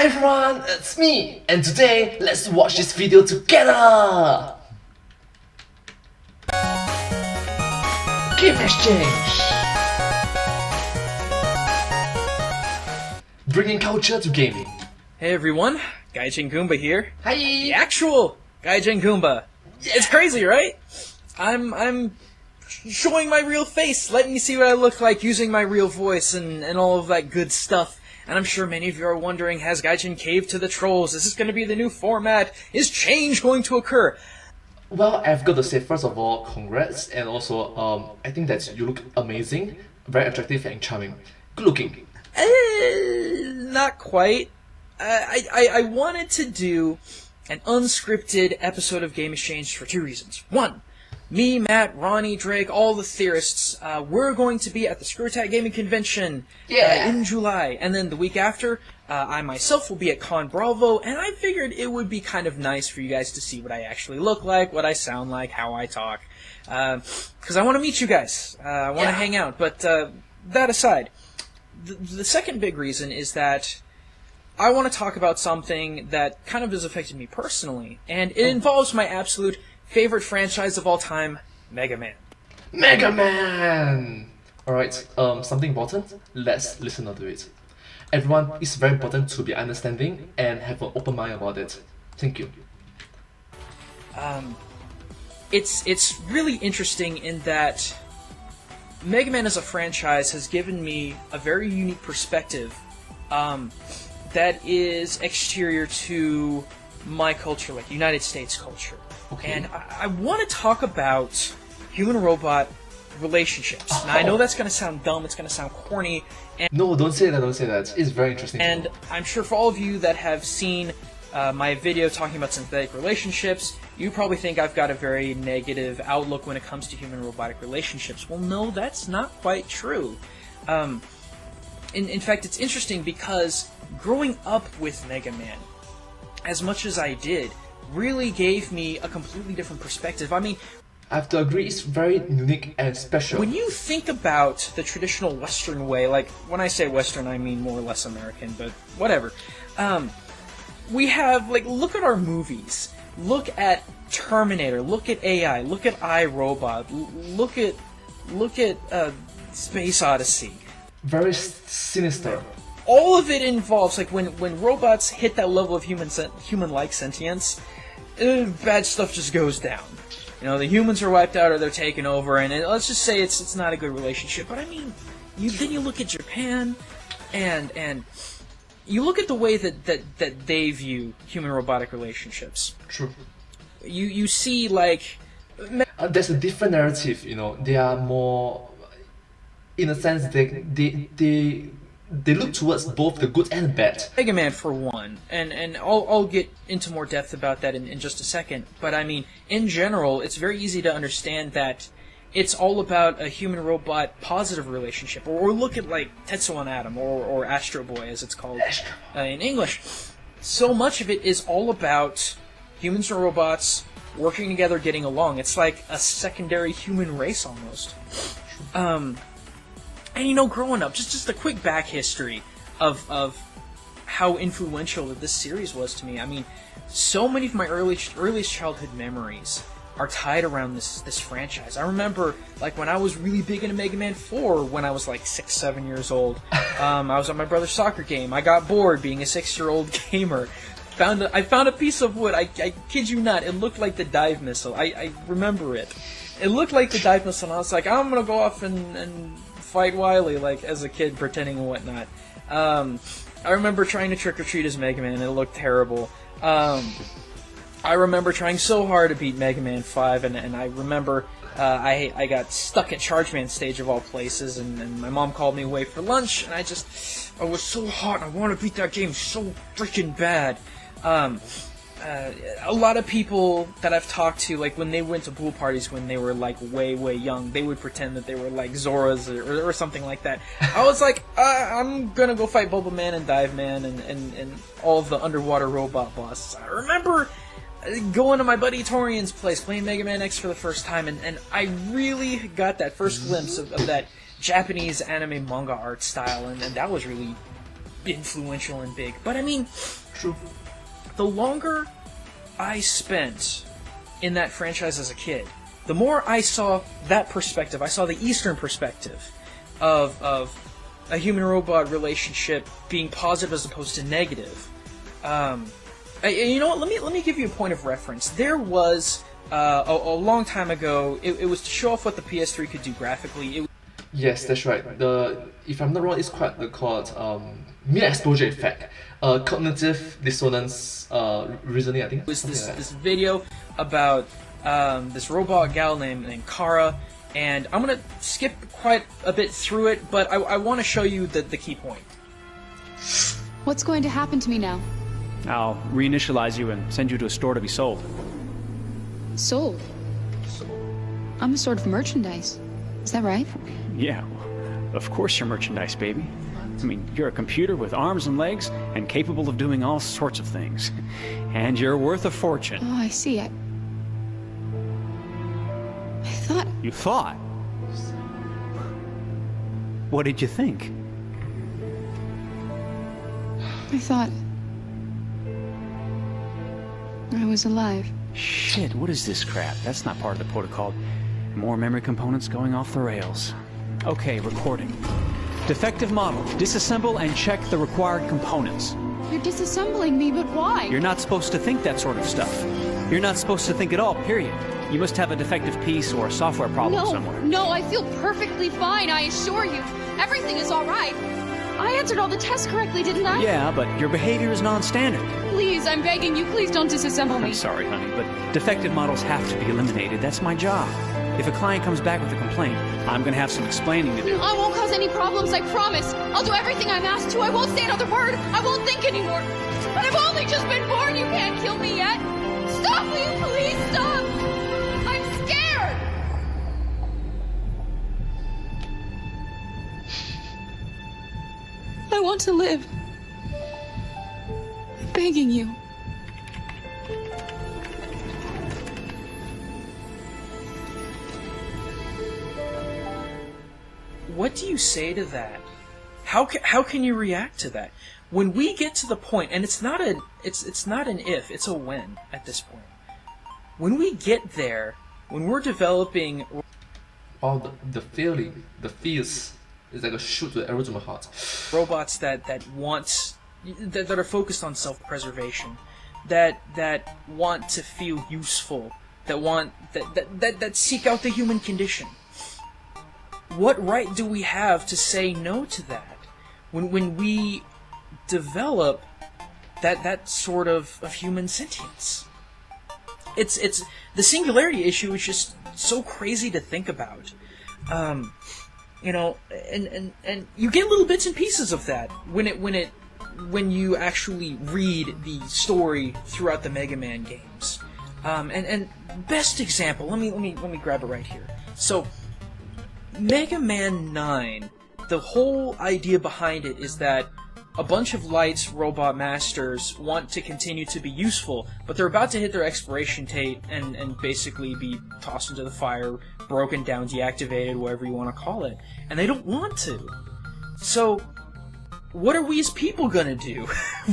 Hi everyone, it's me, and today let's watch this video together! Game exchange! Bringing culture to gaming. Hey everyone, Gaijin Goomba here. Hi! The actual Gaijin Goomba. Yeah. It's crazy, right? I'm showing my real face, letting you see what I look like, using my real voice and all of that good stuff. And I'm sure many of you are wondering, has Gaijin caved to the trolls? Is this going to be the new format? Is change going to occur? Well, I've got to say, first of all, congrats, and also, I think that you look amazing, very attractive and charming. Good looking. Not quite. I wanted to do an unscripted episode of Game Exchange for two reasons. One, me, Matt, Ronnie, Drake, all the theorists, we're going to be at the Screwtack Gaming Convention in July. And then the week after, I myself will be at Con Bravo, and I figured it would be kind of nice for you guys to see what I actually look like, what I sound like, how I talk. Because I want to meet you guys. I want to hang out. But that aside, the second big reason is that I want to talk about something that kind of has affected me personally, and it involves my absolute favorite franchise of all time, Mega Man. Mega Man! Alright, something important? Let's listen to it. Everyone, it's very important to be understanding and have an open mind about it. Thank you. It's really interesting in that Mega Man as a franchise has given me a very unique perspective that is exterior to my culture, like United States culture. Okay. And I want to talk about human-robot relationships. Now, I know that's going to sound dumb, it's going to sound corny. And no, don't say that. It's very interesting. And I'm sure for all of you that have seen my video talking about synthetic relationships, you probably think I've got a very negative outlook when it comes to human-robotic relationships. Well, no, that's not quite true. In fact, it's interesting because growing up with Mega Man, as much as I did, really gave me a completely different perspective. I mean, I have to agree, it's very unique and special. When you think about the traditional Western way, like, when I say Western, I mean more or less American, but whatever. We have, like, look at our movies. Look at Terminator, look at AI, look at iRobot, look at Space Odyssey. Very sinister. All of it involves, like, when robots hit that level of human-like sentience, bad stuff just goes down. You know, the humans are wiped out or they're taken over, and let's just say it's not a good relationship. But I mean, then you look at Japan, and you look at the way that they view human-robotic relationships. True. You see, like, there's a different narrative. You know, they are more, in a sense, they look towards both the good and the bad. Mega Man for one, and I'll get into more depth about that in just a second, but I mean, in general, it's very easy to understand that it's all about a human-robot positive relationship, or look at, like, Tetsuo and Atom, or Astro Boy, as it's called in English. So much of it is all about humans and robots working together, getting along. It's like a secondary human race, almost. And you know, growing up, just a quick back history of how influential this series was to me. I mean, so many of my earliest childhood memories are tied around this franchise. I remember, like, when I was really big into Mega Man 4, when I was like 6, 7 years old. I was at my brother's soccer game. I got bored being a 6-year-old gamer. I found a piece of wood. I kid you not, it looked like the dive missile. I remember it. It looked like the dive missile, and I was like, I'm gonna go off and fight Wily, like, as a kid, pretending and whatnot. I remember trying to trick-or-treat as Mega Man, and it looked terrible. I remember trying so hard to beat Mega Man 5, and I remember I got stuck at Charge Man stage of all places, and my mom called me away for lunch, and I was so hot, and I wanted to beat that game so freaking bad. A lot of people that I've talked to, like, when they went to pool parties when they were, like, way, way young, they would pretend that they were, like, Zoras or something like that. I was like, I'm gonna go fight Boba Man and Dive Man and all of the underwater robot bosses. I remember going to my buddy Torian's place, playing Mega Man X for the first time, and I really got that first glimpse of that Japanese anime manga art style, and that was really influential and big. But I mean, True. the longer I spent in that franchise as a kid, the more I saw that perspective. I saw the Eastern perspective of a human-robot relationship being positive as opposed to negative. You know what? Let me give you a point of reference. There was a long time ago. It was to show off what the PS3 could do graphically. Yes, that's right. If I'm not wrong, it's called mere exposure effect, cognitive dissonance reasoning. I think It was this video about this robot gal named Kara, and I'm gonna skip quite a bit through it, but I want to show you the key point. What's going to happen to me now? I'll reinitialize you and send you to a store to be sold. Sold? I'm a sort of merchandise. Is that right? Yeah, of course you're merchandise, baby. I mean, you're a computer with arms and legs and capable of doing all sorts of things. And you're worth a fortune. Oh, I see. I thought... You thought? What did you think? I thought... I was alive. Shit, what is this crap? That's not part of the protocol. More memory components going off the rails. Okay, recording. Defective model. Disassemble and check the required components. You're disassembling me, but why? You're not supposed to think that sort of stuff. You're not supposed to think at all, period. You must have a defective piece or a software problem somewhere. No, I feel perfectly fine, I assure you. Everything is all right. I answered all the tests correctly, didn't I? Yeah, but your behavior is non-standard. Please, I'm begging you, please don't disassemble me. I'm sorry, honey, but defective models have to be eliminated. That's my job. If a client comes back with a complaint, I'm going to have some explaining to do. I won't cause any problems, I promise. I'll do everything I'm asked to. I won't say another word. I won't think anymore. But I've only just been born. You can't kill me yet. Stop, will you please stop? I'm scared. I want to live. I'm begging you. What do you say to that? How can you react to that? When we get to the point, and it's not an if, it's a when at this point. When we get there, when we're developing, the feels is like a shoot to the original heart. robots that are focused on self-preservation, that want to feel useful, that seek out the human condition. What right do we have to say no to that? When we develop that sort of human sentience. It's the singularity issue is just so crazy to think about. You know, and you get little bits and pieces of that when you actually read the story throughout the Mega Man games. And best example, let me grab it right here. So Mega Man 9, the whole idea behind it is that a bunch of Light's robot masters want to continue to be useful, but they're about to hit their expiration date and basically be tossed into the fire, broken down, deactivated, whatever you want to call it. And they don't want to. So, what are we as people gonna do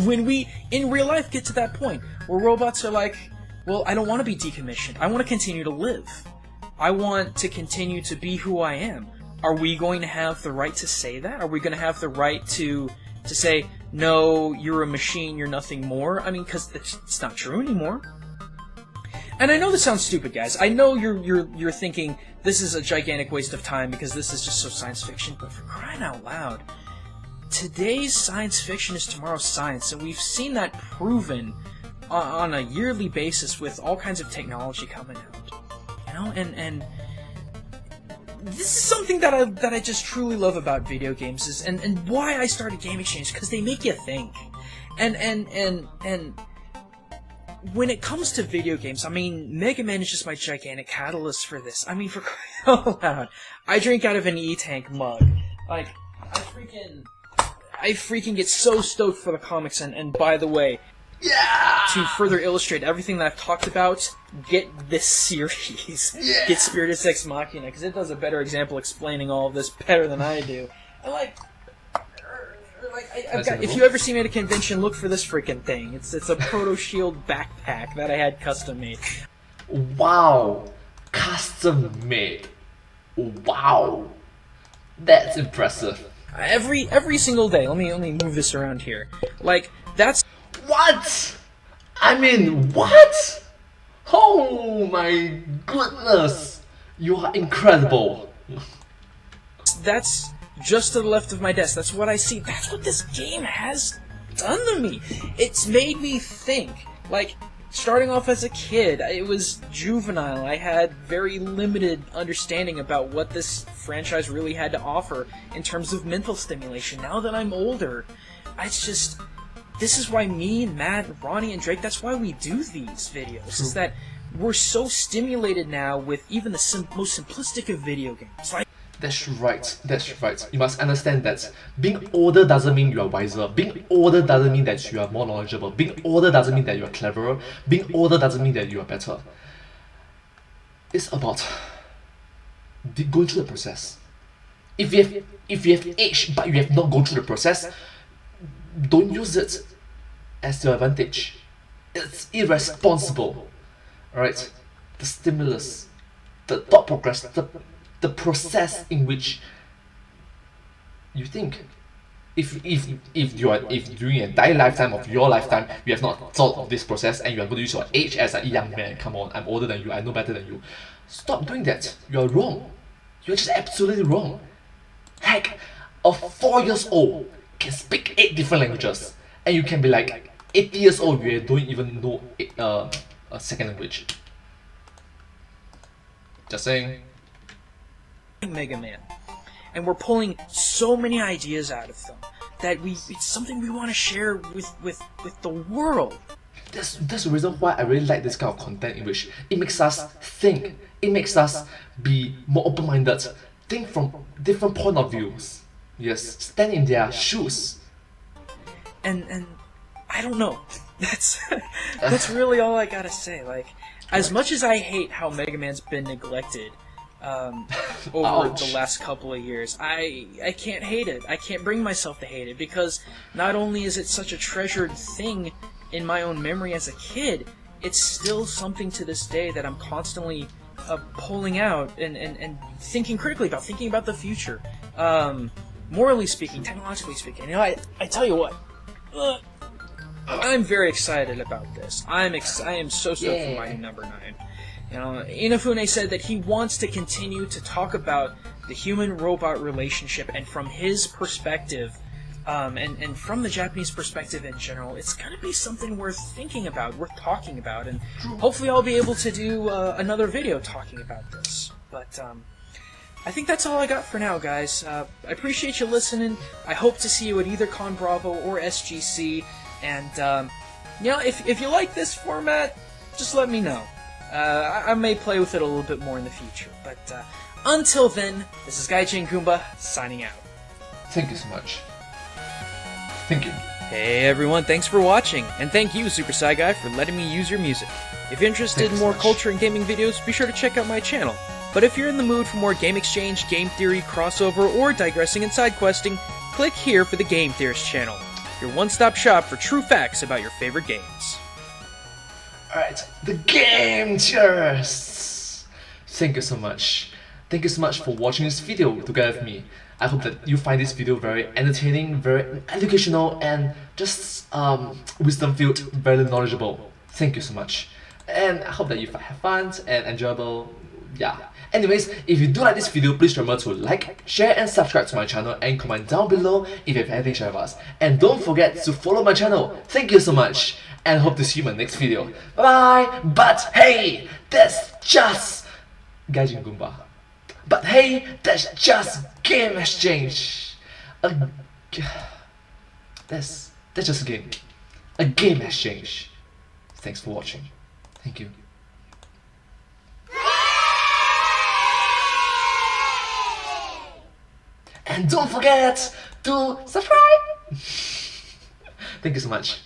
when we, in real life, get to that point where robots are like, well, I don't want to be decommissioned. I want to continue to live. I want to continue to be who I am. Are we going to have the right to say that? Are we going to have the right to say, no, you're a machine, you're nothing more? I mean, because it's not true anymore. And I know this sounds stupid, guys. I know you're thinking this is a gigantic waste of time because this is just so science fiction. But for crying out loud, today's science fiction is tomorrow's science, and we've seen that proven on a yearly basis with all kinds of technology coming out. You know, and this is something that I just truly love about video games is and why I started Game Exchange, because they make you think. And when it comes to video games, I mean, Mega Man is just my gigantic catalyst for this. I mean, for crying out loud, I drink out of an E-Tank mug. Like, I freaking get so stoked for the comics, and by the way, Yeah! To further illustrate everything that I've talked about, get this series. Yeah! Get Spiritus Ex Machina, because it does a better example explaining all of this better than I do. And like, if you ever see me at a convention, look for this freaking thing. It's a Proto Shield backpack that I had custom made. Wow, custom made. Wow, that's impressive. Every single day. Let me move this around here. Like, that's What? I mean, what? Oh my goodness, you are incredible. That's just to the left of my desk. That's what I see. That's what this game has done to me. It's made me think. Like, starting off as a kid, it was juvenile. I had very limited understanding about what this franchise really had to offer in terms of mental stimulation. Now that I'm older, it's just... This is why me and Matt, and Ronnie and Drake, that's why we do these videos. Is that we're so stimulated now with even the most simplistic of video games. Like, That's right, that's right. You must understand that being older doesn't mean you are wiser. Being older doesn't mean that you are more knowledgeable. Being older doesn't mean that you are cleverer. Being older doesn't mean that you are better. It's about going through the process. If you have aged but you have not gone through the process, don't use it as your advantage. It's irresponsible. Alright? The stimulus, the thought progress, the process in which you think. If during the entire lifetime of your lifetime you have not thought of this process and you are going to use your age as a young man, come on, I'm older than you, I know better than you. Stop doing that. You are wrong. You're just absolutely wrong. Heck, a 4 years old can speak 8 different languages, and you can be like 80 years old, you don't even know a second language. Just saying. Mega Man, and we're pulling so many ideas out of them that it's something we want to share with the world. That's the reason why I really like this kind of content, in which it makes us think, it makes us be more open-minded, think from different point of views. Yes, stand in their shoes. And I don't know. That's really all I gotta say. Like, as much as I hate how Mega Man's been neglected over the last couple of years, I can't hate it. I can't bring myself to hate it, because not only is it such a treasured thing in my own memory as a kid, it's still something to this day that I'm constantly pulling out and thinking critically about, thinking about the future. Morally speaking, technologically speaking. You know, I tell you what, I'm very excited about this. I am so stoked for my number 9. You know, Inafune said that he wants to continue to talk about the human-robot relationship, and from his perspective, and from the Japanese perspective in general, it's gonna be something worth thinking about, worth talking about, and hopefully I'll be able to do another video talking about this. But I think that's all I got for now, guys. I appreciate you listening. I hope to see you at either Con Bravo or SGC, and you know, if you like this format, just let me know. I may play with it a little bit more in the future, but until then, this is Gaijin Goomba, signing out. Thank you so much. Thank you. Hey everyone, thanks for watching, and thank you, Super Sci Guy, for letting me use your music. If you're interested in more culture and gaming videos, be sure to check out my channel. But if you're in the mood for more game exchange, game theory, crossover, or digressing and side questing, click here for the Game Theorists channel, your one-stop shop for true facts about your favorite games. Alright, the Game Theorists! Thank you so much. Thank you so much for watching this video together with me. I hope that you find this video very entertaining, very educational, and just wisdom-filled, very knowledgeable. Thank you so much. And I hope that you have fun and enjoyable. Yeah. Anyways, if you do like this video, please remember to like, share, and subscribe to my channel, and comment down below if you have anything to share with us. And don't forget to follow my channel. Thank you so much, and hope to see you in my next video. Bye bye! But hey, that's just Gaijin Goomba. But hey, that's just game exchange. That's just a game. A game exchange. Thanks for watching. Thank you. And don't forget to subscribe! Thank you so much.